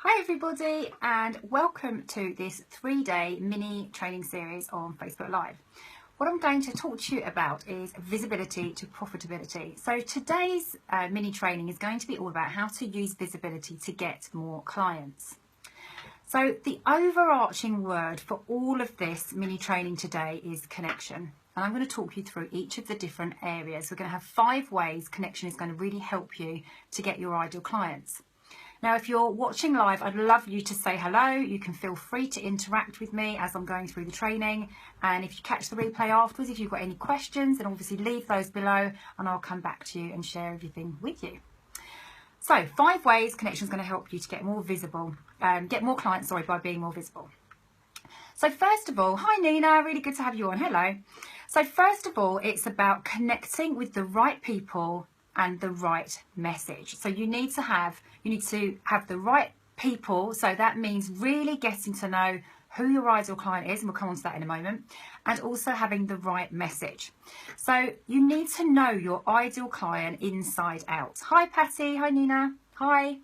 Hi everybody, and welcome to this 3-day mini training series on Facebook Live. What I'm going to talk to you about is visibility to profitability. So today's mini training is going to be all about how to use visibility to get more clients. So the overarching word for all of this mini training today is connection. And I'm going to talk you through each of the different areas. We're going to have 5 ways connection is going to really help you to get your ideal clients. Now, if you're watching live, I'd love you to say hello. You can feel free to interact with me as I'm going through the training. And if you catch the replay afterwards, if you've got any questions, then obviously leave those below and I'll come back to you and share everything with you. So 5 ways connection is going to help you to get more visible, get more clients, by being more visible. So first of all, hi Nina, really good to have you on. Hello. So first of all, it's about connecting with the right people and the right message. So you need to have the right people. So that means really getting to know who your ideal client is, and we'll come on to that in a moment, and also having the right message. So you need to know your ideal client inside out. Hi Patty, hi Nina, hi.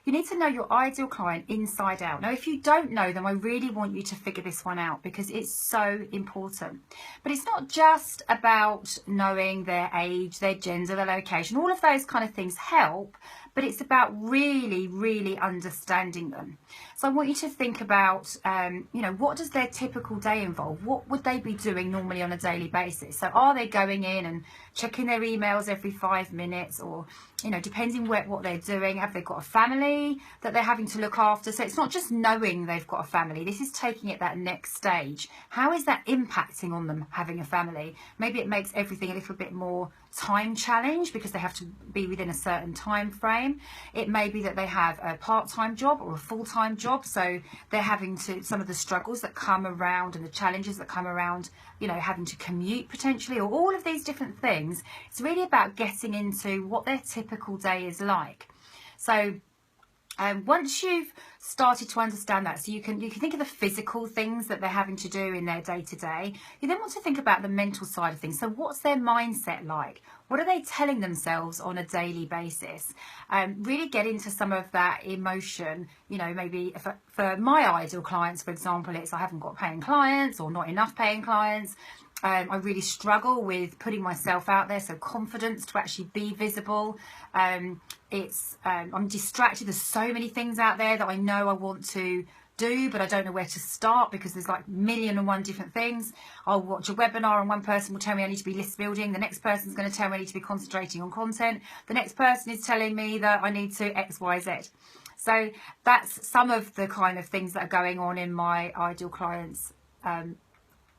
You need to know your ideal client inside out. Now, if you don't know them, I really want you to figure this one out because it's so important. But it's not just about knowing their age, their gender, their location. All of those kind of things help, but it's about really, really understanding them. So I want you to think about, what does their typical day involve? What would they be doing normally on a daily basis? So are they going in and checking their emails every 5 minutes, or, depending what they're doing, have they got a family that they're having to look after? So it's not just knowing they've got a family. This is taking it that next stage. How is that impacting on them having a family? Maybe it makes everything a little bit more time challenge because they have to be within a certain time frame. It may be that they have a part-time job or a full-time job, so they're having to, some of the struggles that come around and the challenges that come around, having to commute potentially, or all of these different things. It's really about getting into what their typical day is like. So once you've started to understand that, so you can think of the physical things that they're having to do in their day-to-day, you then want to think about the mental side of things. So what's their mindset like? What are they telling themselves on a daily basis? Really get into some of that emotion. Maybe for my ideal clients, for example, it's I haven't got paying clients or not enough paying clients. I really struggle with putting myself out there, so confidence to actually be visible. I'm distracted. There's so many things out there that I know I want to do, but I don't know where to start because there's like 1,000,001 different things. I'll watch a webinar and one person will tell me I need to be list building. The next person's going to tell me I need to be concentrating on content. The next person is telling me that I need to X, Y, Z. So that's some of the kind of things that are going on in my ideal clients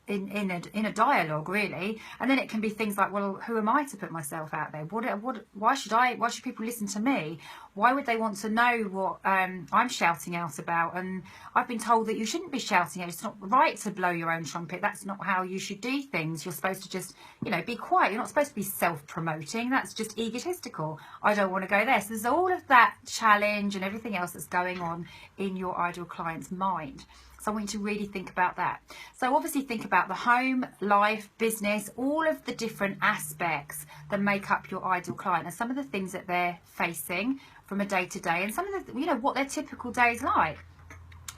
in a dialogue, really. And then it can be things like, well, who am I to put myself out there? Why should people listen to me? Why would they want to know what I'm shouting out about? And I've been told that you shouldn't be shouting out. It's not right to blow your own trumpet. That's not how you should do things. You're supposed to just, be quiet. You're not supposed to be self-promoting. That's just egotistical. I don't want to go there. So there's all of that challenge and everything else that's going on in your ideal client's mind. So I want you to really think about that. So obviously think about the home, life, business, all of the different aspects that make up your ideal client and some of the things that they're facing from a day-to-day and some of the, what their typical day is like.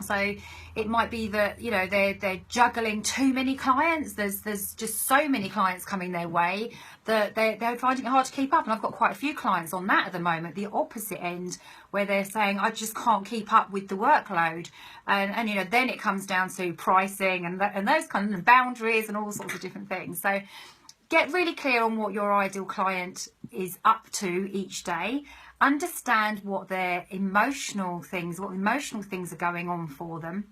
So it might be that, they're juggling too many clients. There's just so many clients coming their way that they're finding it hard to keep up. And I've got quite a few clients on that at the moment, the opposite end, where they're saying, I just can't keep up with the workload. And then it comes down to pricing and those kind of boundaries and all sorts of different things. So get really clear on what your ideal client is up to each day. Understand what their emotional things are going on for them,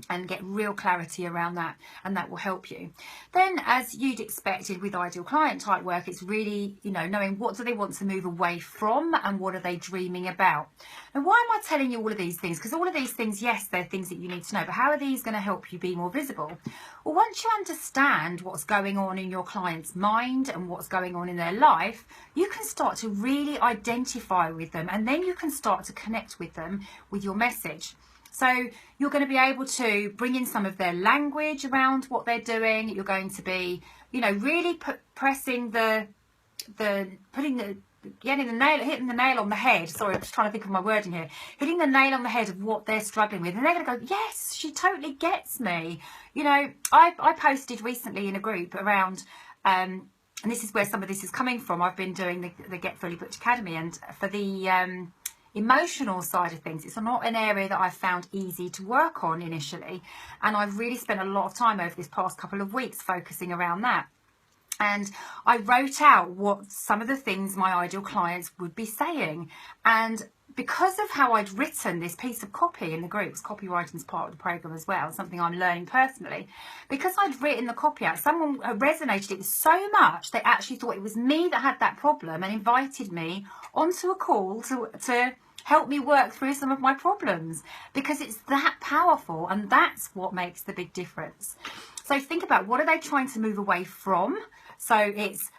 and get real clarity around that, and that will help you. Then, as you'd expected with ideal client type work, it's really, knowing what do they want to move away from and what are they dreaming about. And why am I telling you all of these things? Because all of these things, yes, they're things that you need to know, but how are these going to help you be more visible? Well, once you understand what's going on in your client's mind and what's going on in their life, you can start to really identify with them, and then you can start to connect with them with your message. So you're going to be able to bring in some of their language around what they're doing. You're going to be, really putting the hitting the nail on the head. Sorry, I'm just trying to think of my wording here. Hitting the nail on the head of what they're struggling with. And they're going to go, yes, she totally gets me. You know, I posted recently in a group around, and this is where some of this is coming from. I've been doing the Get Fully Booked Academy, and for the emotional side of things, it's not an area that I've found easy to work on initially. And I've really spent a lot of time over this past couple of weeks focusing around that. And I wrote out what some of the things my ideal clients would be saying. And because of how I'd written this piece of copy in the groups, copywriting is part of the program as well, something I'm learning personally. Because I'd written the copy out, someone resonated it so much they actually thought it was me that had that problem and invited me onto a call to help me work through some of my problems, because it's that powerful, and that's what makes the big difference. So think about, what are they trying to move away from? So it's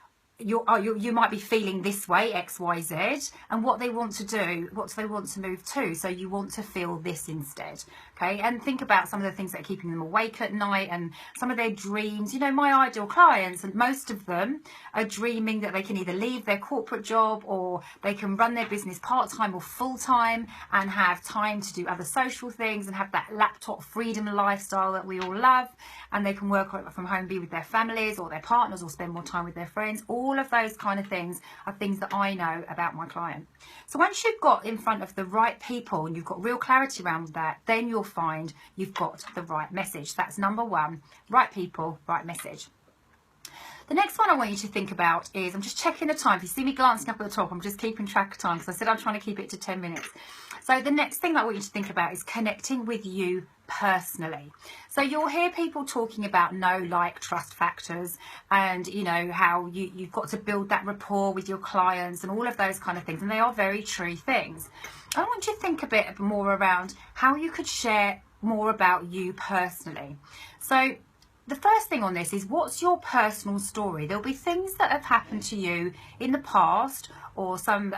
you might be feeling this way, X, Y, Z, and what they want to do, what do they want to move to? So you want to feel this instead, okay? And think about some of the things that are keeping them awake at night and some of their dreams. You know, my ideal clients, and most of them are dreaming that they can either leave their corporate job or they can run their business part-time or full-time and have time to do other social things and have that laptop freedom lifestyle that we all love, and they can work from home, be with their families or their partners, or spend more time with their friends. All of those kind of things are things that I know about my client. So once you've got in front of the right people and you've got real clarity around that, then you'll find you've got the right message. That's number one: right people, right message. The next one I want you to think about is, I'm just checking the time. If you see me glancing up at the top, I'm just keeping track of time because I said I'm trying to keep it to 10 minutes. So the next thing that I want you to think about is connecting with you personally. So you'll hear people talking about know, like, trust factors, and you know how you've got to build that rapport with your clients and all of those kind of things, and they are very true things. I want you to think a bit more around how you could share more about you personally. So the first thing on this is, what's your personal story? There'll be things that have happened to you in the past, or some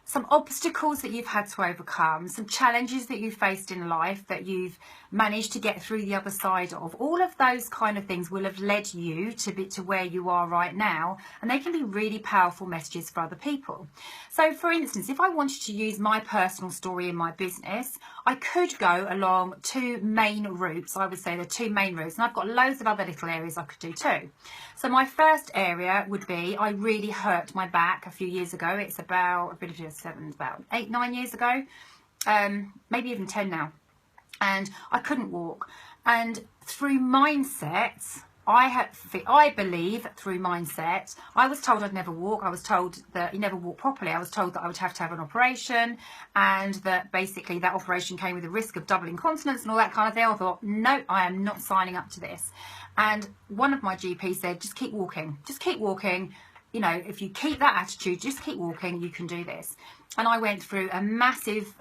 some obstacles that you've had to overcome, some challenges that you've faced in life that you've managed to get through the other side of. All of those kind of things will have led you to where you are right now, and they can be really powerful messages for other people. So for instance, if I wanted to use my personal story in my business, I could go along two main routes. I would say there are two main routes, and I've got loads of other little areas I could do too. So my first area would be, I really hurt my back a few years ago. It's about 8-9 years ago, maybe even 10 now, and I couldn't walk. And through mindset, I believe through mindset, I was told I'd never walk. I was told that you never walk properly. I was told that I would have to have an operation, and that basically that operation came with a risk of double incontinence and all that kind of thing. I thought, no, I am not signing up to this. And one of my GPs said, just keep walking, just keep walking. You know, if you keep that attitude, just keep walking, you can do this. And I went through a massive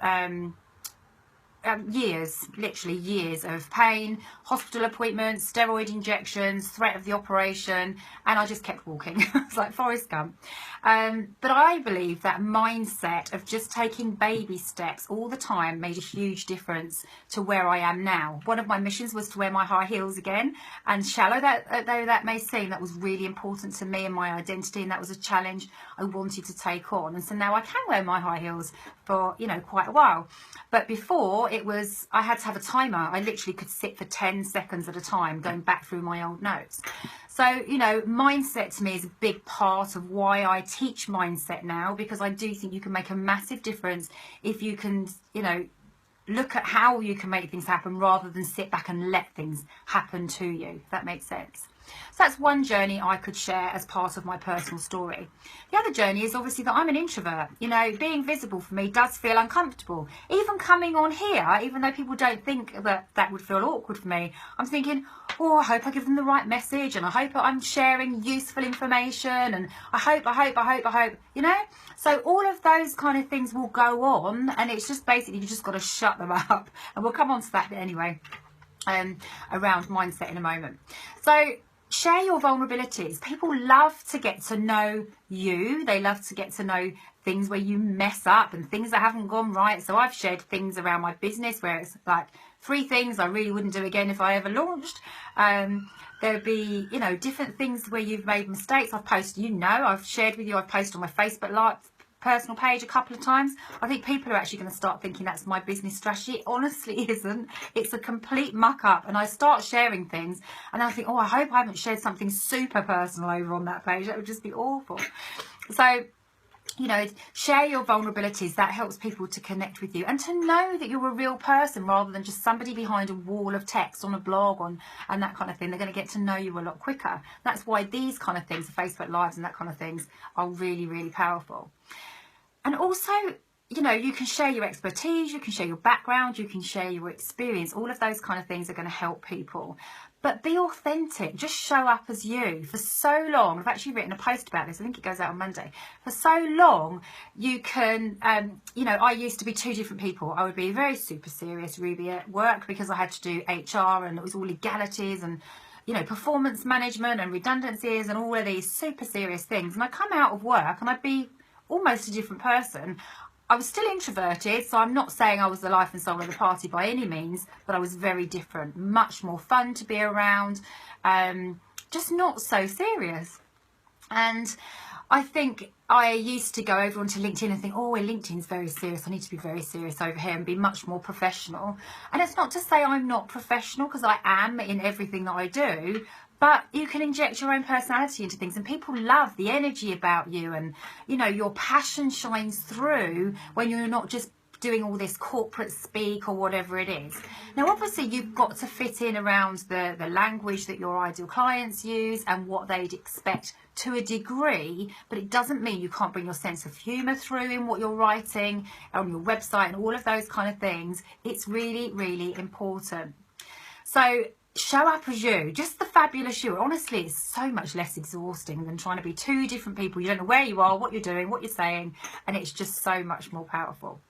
years, literally years of pain, hospital appointments, steroid injections, threat of the operation, and I just kept walking. It's like Forrest Gump. But I believe that mindset of just taking baby steps all the time made a huge difference to where I am now. One of my missions was to wear my high heels again, and shallow though that may seem, that was really important to me and my identity, and that was a challenge I wanted to take on. And so now I can wear my high heels for, you know, quite a while. But before, it was, I had to have a timer. I literally could sit for 10 seconds at a time going back through my old notes. So, you know, mindset to me is a big part of why I teach mindset now, because I do think you can make a massive difference if you can, you know, look at how you can make things happen rather than sit back and let things happen to you, if that makes sense. So that's one journey I could share as part of my personal story. The other journey is obviously that I'm an introvert. You know, being visible for me does feel uncomfortable. Even coming on here, even though people don't think that that would feel awkward for me, I'm thinking, oh, I hope I give them the right message, and I hope I'm sharing useful information, and I hope, you know. So all of those kind of things will go on, and it's just basically, you just got to shut them up. And we'll come on to that anyway, around mindset in a moment. So share your vulnerabilities. People love to get to know you. They love to get to know things where you mess up and things that haven't gone right. So I've shared things around my business where it's like 3 things I really wouldn't do again if I ever launched. There'll be, you know, different things where you've made mistakes. I've posted, you know, I've shared with you, I've posted on my Facebook Live personal page a couple of times. I think people are actually going to start thinking that's my business strategy. It honestly isn't. It's a complete muck up, and I start sharing things and I think, oh, I hope I haven't shared something super personal over on that page. That would just be awful. So, you know, share your vulnerabilities. That helps people to connect with you and to know that you're a real person rather than just somebody behind a wall of text on a blog and that kind of thing. They're going to get to know you a lot quicker. That's why these kind of things, the Facebook Lives and that kind of things, are really, really powerful. And also, you know, you can share your expertise, you can share your background, you can share your experience. All of those kind of things are going to help people. But be authentic. Just show up as you. For so long, I've actually written a post about this. I think it goes out on Monday. For so long, you can, you know, I used to be 2 different people. I would be very super serious Ruby at work because I had to do HR and it was all legalities and, you know, performance management and redundancies and all of these super serious things. And I'd come out of work and I'd be almost a different person. I was still introverted, so I'm not saying I was the life and soul of the party by any means, but I was very different, much more fun to be around, just not so serious. And I think I used to go over onto LinkedIn and think, oh, well, LinkedIn's very serious. I need to be very serious over here and be much more professional. And it's not to say I'm not professional, because I am in everything that I do. But you can inject your own personality into things, and people love the energy about you, and, you know, your passion shines through when you're not just doing all this corporate speak or whatever it is. Now, obviously, you've got to fit in around the language that your ideal clients use and what they'd expect to a degree, but it doesn't mean you can't bring your sense of humour through in what you're writing on your website and all of those kind of things. It's really, really important. So show up as you, just the fabulous you. Honestly, it's so much less exhausting than trying to be 2 different people. You don't know where you are, what you're doing, what you're saying, and it's just so much more powerful.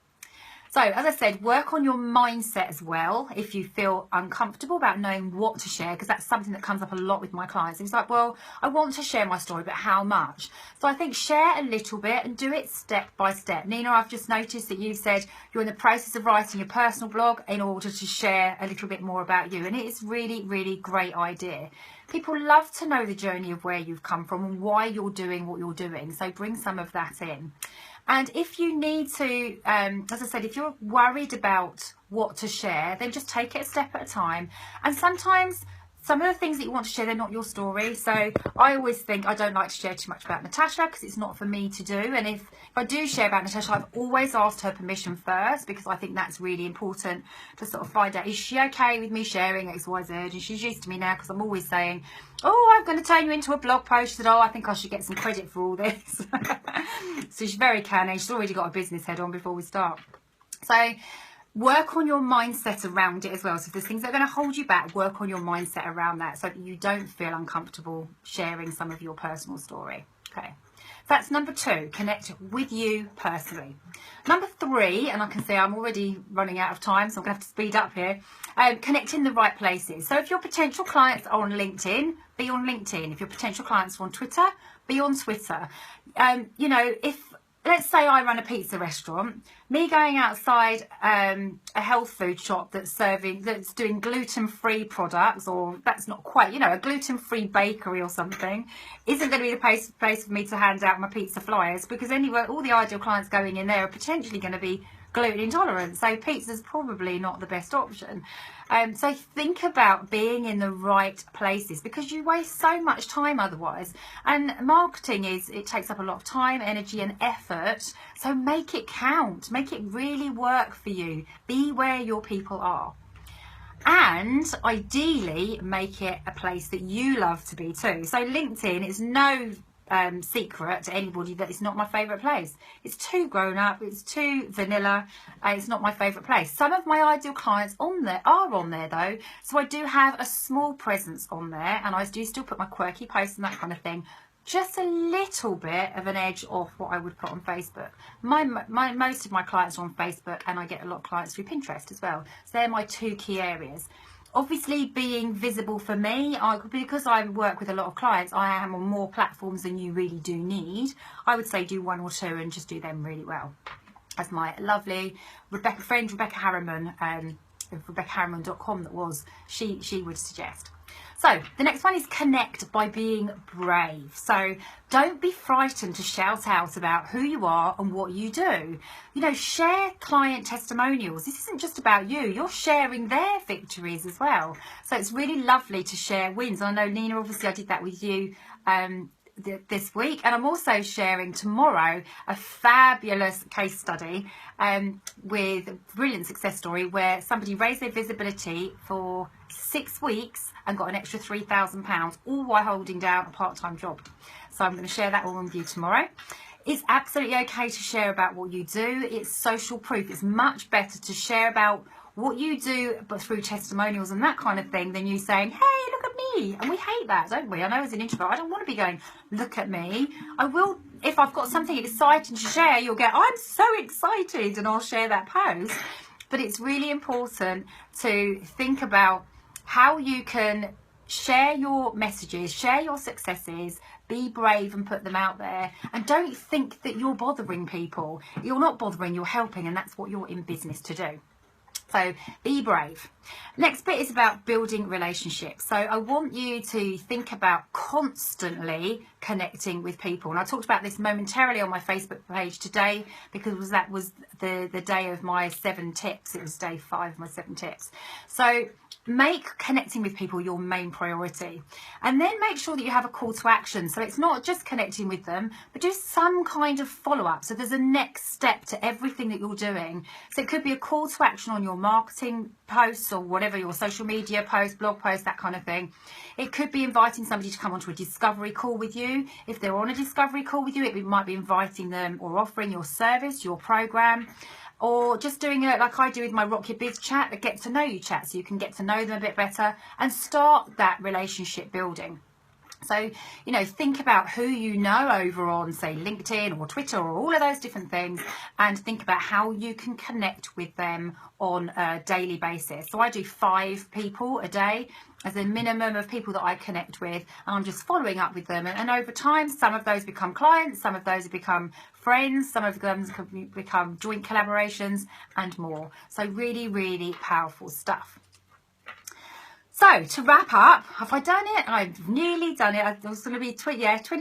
So, as I said, work on your mindset as well if you feel uncomfortable about knowing what to share, because that's something that comes up a lot with my clients. It's like, well, I want to share my story, but how much? So I think share a little bit and do it step by step. Nina, I've just noticed that you've said you're in the process of writing your personal blog in order to share a little bit more about you. And it is really, really great idea. People love to know the journey of where you've come from and why you're doing what you're doing. So bring some of that in. And if you need to, as I said, if you're worried about what to share, then just take it a step at a time. And sometimes some of the things that you want to share, they're not your story. So I always think I don't like to share too much about Natasha because it's not for me to do. And if I do share about Natasha, I've always asked her permission first, because I think that's really important to sort of find out, is she okay with me sharing X, Y, Z? And she's used to me now because I'm always saying, oh, I'm going to turn you into a blog post. She said, oh, I think I should get some credit for all this. So she's very canny. She's already got a business head on before we start. So work on your mindset around it as well. So if there's things that are going to hold you back, work on your mindset around that so that you don't feel uncomfortable sharing some of your personal story. Okay. That's number 2, connect with you personally. Number 3, and I can see I'm already running out of time, so I'm going to have to speed up here, connect in the right places. So if your potential clients are on LinkedIn, be on LinkedIn. If your potential clients are on Twitter, be on Twitter. You know, if, let's say I run a pizza restaurant, me going outside a health food shop that's doing gluten-free products, or that's not quite, you know, a gluten-free bakery or something, isn't going to be the place for me to hand out my pizza flyers, because anyway, all the ideal clients going in there are potentially going to be gluten intolerant, so pizza's probably not the best option. So think about being in the right places, because you waste so much time otherwise. And marketing it takes up a lot of time, energy and effort. So make it count, make it really work for you. Be where your people are. And ideally make it a place that you love to be too. So LinkedIn is no secret to anybody that it's not my favourite place. It's too grown up, it's too vanilla, it's not my favourite place. Some of my ideal clients are on there though, so I do have a small presence on there, and I do still put my quirky posts and that kind of thing, just a little bit of an edge off what I would put on Facebook. Most of my clients are on Facebook, and I get a lot of clients through Pinterest as well. So they're my 2 key areas. Obviously, being visible for me, because I work with a lot of clients, I am on more platforms than you really do need. I would say do 1 or 2 and just do them really well. As my lovely Rebecca Harriman, RebeccaHarriman.com, she would suggest. So the next one is connect by being brave. So don't be frightened to shout out about who you are and what you do. You know, share client testimonials. This isn't just about you. You're sharing their victories as well. So it's really lovely to share wins. I know, Nina, obviously I did that with you this week, and I'm also sharing tomorrow a fabulous case study with a brilliant success story where somebody raised their visibility for 6 weeks and got an extra £3,000, all while holding down a part-time job. So I'm going to share that all with you tomorrow. It's absolutely okay to share about what you do. It's social proof. It's much better to share about what you do, but through testimonials and that kind of thing, than you saying, hey, look at me. And we hate that, don't we? I know as an introvert, I don't want to be going, look at me. I will, if I've got something exciting to share, you'll get, I'm so excited, and I'll share that post. But it's really important to think about how you can share your messages, share your successes, be brave and put them out there, and don't think that you're bothering people. You're not bothering, you're helping, and that's what you're in business to do. So be brave. Next bit is about building relationships. So I want you to think about constantly connecting with people. And I talked about this momentarily on my Facebook page today, because that was the day of my 7 tips. It was day 5 of my 7 tips. So make connecting with people your main priority, and then make sure that you have a call to action. So it's not just connecting with them, but do some kind of follow-up. So there's a next step to everything that you're doing. So it could be a call to action on your marketing posts or whatever, your social media posts, blog posts, that kind of thing. It could be inviting somebody to come onto a discovery call with you. If they're on a discovery call with you, it might be inviting them or offering your service, your program, or just doing it like I do with my Rock Your Biz chat, a get to know you chat, so you can get to know them a bit better and start that relationship building. So, you know, think about who you know over on, say, LinkedIn or Twitter or all of those different things, and think about how you can connect with them on a daily basis. So I do 5 people a day as a minimum of people that I connect with, and I'm just following up with them. And over time, some of those become clients, some of those have become friends, some of them can become joint collaborations and more. So really, really powerful stuff. So to wrap up, have I done it? I've nearly done it. I was going to be 20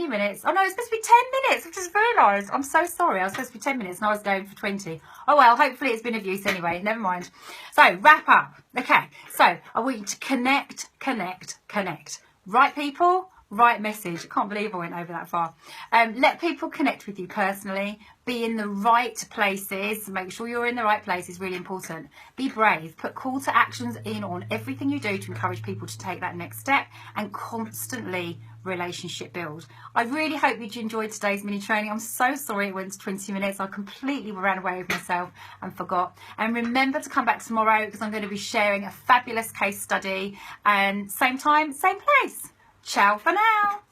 minutes. Oh no, it's supposed to be 10 minutes. I just realised. I'm so sorry. I was supposed to be 10 minutes and I was going for 20. Oh well, hopefully it's been of use anyway. Never mind. So wrap up. Okay. So I want you to connect. Right people, right message. I can't believe I went over that far. Let people connect with you personally. Be in the right places. Make sure you're in the right places. Really important. Be brave. Put call to actions in on everything you do to encourage people to take that next step, and constantly relationship build. I really hope you enjoyed today's mini training. I'm so sorry it went to 20 minutes. I completely ran away with myself and forgot. And remember to come back tomorrow, because I'm going to be sharing a fabulous case study, and same time, same place. Ciao for now.